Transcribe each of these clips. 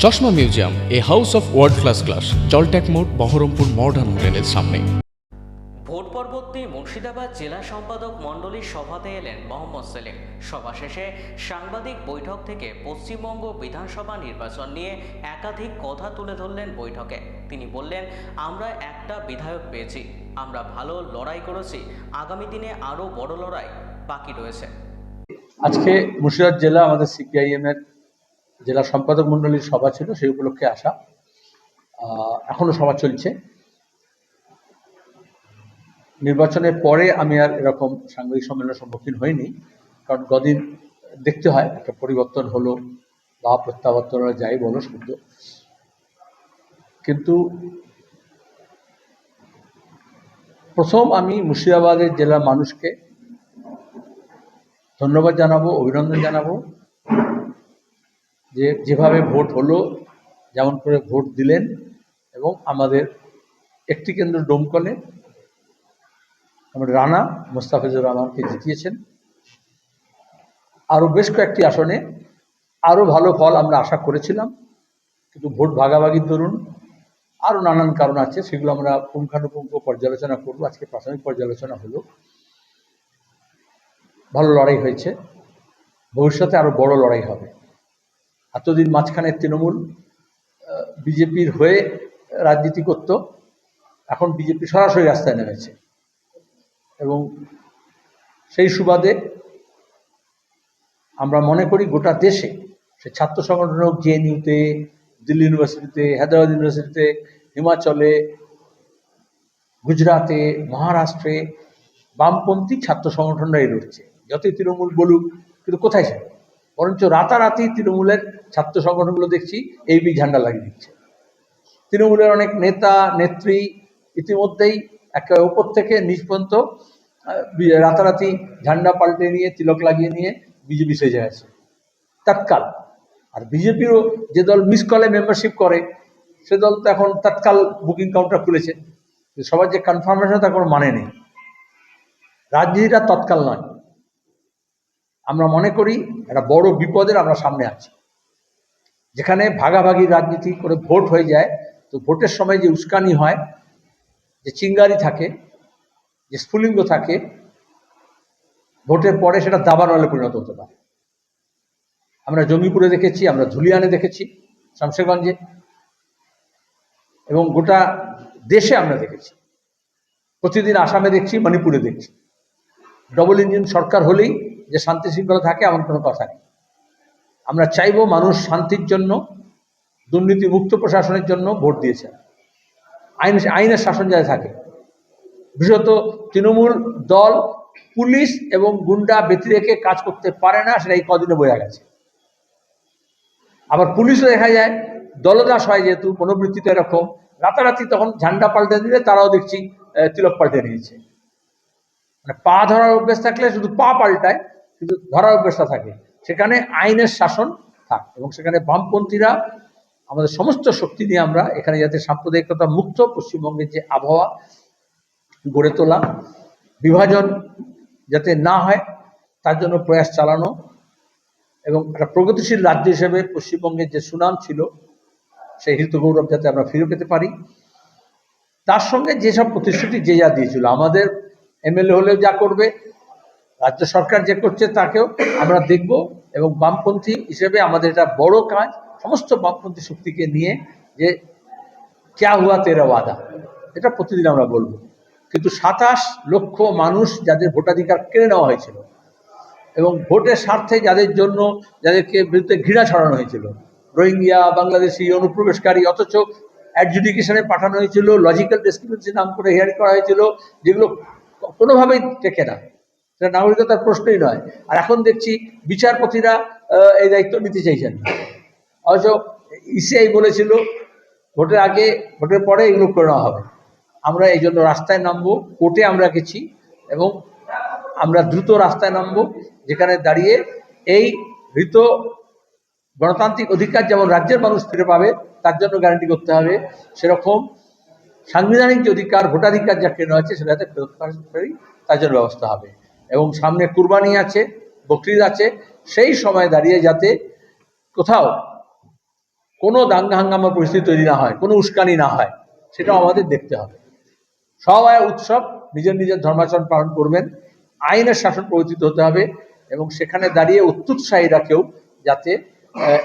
চশমা museum, a house of world class, জলট্যাক মোড়, বহরমপুর মডার্ন হোটেলের সামনে। ভোট পরবর্তী মুর্শিদাবাদ জেলা সম্পাদক মণ্ডলীর সভাতে এলেন মোহাম্মদ সেলিম। সভা শেষে সাংবাদিক বৈঠক থেকে পশ্চিমবঙ্গ বিধানসভা নির্বাচন নিয়ে একাধিক কথা তুলে ধরলেন বৈঠকে। তিনি বললেন, আমরা একটা বিধায়ক পেয়েছি, আমরা ভালো লড়াই করেছি, আগামী দিনে আরও বড় লড়াই বাকি রয়েছে। আজকে মুর্শিদাবাদ জেলা আমাদের সিপিআইএম এর জেলা সম্পাদক মণ্ডলীর সভা ছিল, সেই উপলক্ষে আসা। এখনো সভা চলছে। নির্বাচনের পরে আমি আর এরকম সাংবাদিক সম্মেলনের সম্মুখীন হইনি, কারণ কদিন দেখতে হয় একটা পরিবর্তন হলো বা প্রত্যাবর্তন যাই বলো শব্দ। কিন্তু প্রথম আমি মুর্শিদাবাদের জেলার মানুষকে ধন্যবাদ জানাবো, অভিনন্দন জানাবো, যে যেভাবে ভোট হলো, যেমন করে ভোট দিলেন এবং আমাদের একটি কেন্দ্র ডোমকলে আমাদের রানা মোস্তাফিজুর রহমানকে জিতিয়েছেন। আরও বেশ কয়েকটি আসনে আরও ভালো ফল আমরা আশা করেছিলাম, কিন্তু ভোট ভাগাভাগির দরুন আরও নানান কারণ আছে, সেগুলো আমরা পুঙ্খানুপুঙ্খ পর্যালোচনা করব। আজকে প্রাথমিক পর্যালোচনা হলো। ভালো লড়াই হয়েছে, ভবিষ্যতে আরও বড় লড়াই হবে। এতদিন মাঝখানে তৃণমূল বিজেপির হয়ে রাজনীতি করত, এখন বিজেপি সরাসরি রাস্তায় নেমেছে এবং সেই সুবাদে আমরা মনে করি গোটা দেশে, সে ছাত্র সংগঠন হোক, জেএনইউতে, দিল্লি ইউনিভার্সিটিতে, হায়দ্রাবাদ ইউনিভার্সিটিতে, হিমাচলে, গুজরাটে, মহারাষ্ট্রে বামপন্থী ছাত্র সংগঠনরাই লড়ছে। যতই তৃণমূল বলুক, কিন্তু কোথায় সে? বরঞ্চ রাতারাতি তৃণমূলের ছাত্র সংগঠনগুলো দেখছি এবি ঝান্ডা লাগিয়ে দিচ্ছে। তৃণমূলের অনেক নেতা নেত্রী ইতিমধ্যেই একে ওপর থেকে নিচ পর্যন্ত রাতারাতি ঝান্ডা পাল্টে নিয়ে, তিলক লাগিয়ে নিয়ে বিজেপি সেজে আছে তৎকাল। আর বিজেপিরও যে দল মিস কলে মেম্বারশিপ করে, সে দল তো এখন তৎকাল বুকিং কাউন্টার খুলেছে। সবার যে কনফার্মেশন, তার কোনো মানে নেই। রাজনীতিটা তৎকাল নয়। আমরা মনে করি একটা বড় বিপদের আমরা সামনে আছি, যেখানে ভাগাভাগি রাজনীতি করে ভোট হয়ে যায়। তো ভোটের সময় যে উস্কানি হয়, যে চিঙ্গারি থাকে, যে স্ফুলিঙ্গ থাকে, ভোটের পরে সেটা দাবানলে পরিণত হতে পারে। আমরা জঙ্গিপুরে দেখেছি, আমরা ধুলিয়ানে দেখেছি, শামশেরগঞ্জে, এবং গোটা দেশে আমরা দেখেছি। প্রতিদিন আসামে দেখছি, মণিপুরে দেখছি। ডবল ইঞ্জিন সরকার হলেই যে শান্তি শৃঙ্খলা থাকে এমন কোনো কথা নেই। আমরা চাইব মানুষ শান্তির জন্য, দুর্নীতি মুক্ত প্রশাসনের জন্য ভোট দিয়েছে। আইনের শাসন যাতে থাকে। বিশেষত তৃণমূল দল পুলিশ এবং গুন্ডা ব্যতি রেখে কাজ করতে পারে না, সেটা এই কদিনে বোঝা গেছে। আবার পুলিশও দেখা যায় দলদাস হয়, যেহেতু মনোবৃত্তিতে এরকম, রাতারাতি তখন ঝান্ডা পাল্টে দিলে তারাও দেখছি তিলক পাল্টে নিয়েছে। মানে পা ধরার অভ্যেস থাকলে শুধু পা পাল্টায়, কিন্তু ধরার অভ্যেসটা থাকে। সেখানে আইনের শাসন থাক, এবং সেখানে বামপন্থীরা আমাদের সমস্ত শক্তি নিয়ে আমরা এখানে যাতে সাম্প্রদায়িকতা মুক্ত পশ্চিমবঙ্গের যে আবহাওয়া গড়ে তোলা, বিভাজন যাতে না হয়, তার জন্য প্রয়াস চালানো, এবং একটা প্রগতিশীল রাজ্য হিসেবে পশ্চিমবঙ্গের যে সুনাম ছিল, সেই হৃতগৌরব যাতে আমরা ফিরে পেতে পারি। তার সঙ্গে যেসব প্রতিশ্রুতি যে যা দিয়েছিল, আমাদের এমএলএ হলেও যা করবে, রাজ্য সরকার যে করছে তাকেও আমরা দেখব, এবং বামপন্থী হিসেবে আমাদের এটা বড় কাজ, সমস্ত বামপন্থী শক্তিকে নিয়ে, যে ক্যা হুয়া তেরা ওয়াদা, এটা প্রতিদিন আমরা বলবো। কিন্তু 27 লক্ষ মানুষ যাদের ভোটাধিকার কেড়ে নেওয়া হয়েছিল, এবং ভোটের স্বার্থে যাদেরকে বিরুদ্ধে ঘৃণা ছড়ানো হয়েছিল, রোহিঙ্গা, বাংলাদেশি অনুপ্রবেশকারী, অথচ অ্যাডজুডিকেশনে পাঠানো হয়েছিল, লজিক্যাল ডিসক্রিমিনেন্সি নাম করে হিয়ারিং করা হয়েছিল, যেগুলো কোনোভাবেই টেকে না, সেটা নাগরিকতার প্রশ্নই নয়। আর এখন দেখছি বিচারপতিরা এই দায়িত্ব নিতে চাইছেন। অথচ ইসিআই বলেছিল ভোটের আগে, ভোটের পরে এগুলো করে নেওয়া হবে। আমরা এই জন্য রাস্তায় নামবো, কোর্টে আমরা গেছি, এবং আমরা দ্রুত রাস্তায় নামবো, যেখানে দাঁড়িয়ে এই হৃত গণতান্ত্রিক অধিকার যেমন রাজ্যের মানুষ ফিরে পাবে, তার জন্য গ্যারান্টি করতে হবে, সেরকম সাংবিধানিক যে অধিকার, ভোটাধিকার যা কেন আছে, সেটা যাতে ফেরত পারি, তার জন্য ব্যবস্থা হবে। এবং সামনে কুরবানি আছে, বকরিদ আছে, সেই সময় দাঁড়িয়ে যাতে কোথাও কোনো দাঙ্গা হাঙ্গামার পরিস্থিতি তৈরি না হয়, কোনো উস্কানি না হয়, সেটাও আমাদের দেখতে হবে। সবাই উৎসব নিজের নিজের ধর্মাচরণ পালন করবেন, আইনের শাসন প্রবর্তিত হতে হবে, এবং সেখানে দাঁড়িয়ে অত্যুৎসাহীরা কেউ যাতে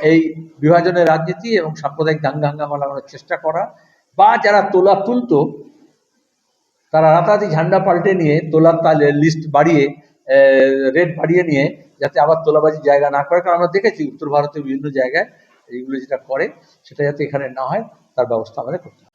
এই বিভাজনের রাজনীতি এবং সাম্প্রদায়িক দাঙ্গা হাঙ্গামা লাগানোর চেষ্টা করা, বা যারা তোলা তুলতো তারা রাতারাতি ঝান্ডা পাল্টে নিয়ে তোলার তালে লিস্ট বাড়িয়ে রেট বাড়িয়ে নিয়ে যাতে আবার তোলাবাজির জায়গা না করে, কারণ আমরা দেখেছি উত্তর ভারতের বিভিন্ন জায়গায় এইগুলো যেটা করে সেটা যাতে এখানে না হয় তার ব্যবস্থা আমাদের করতে হবে।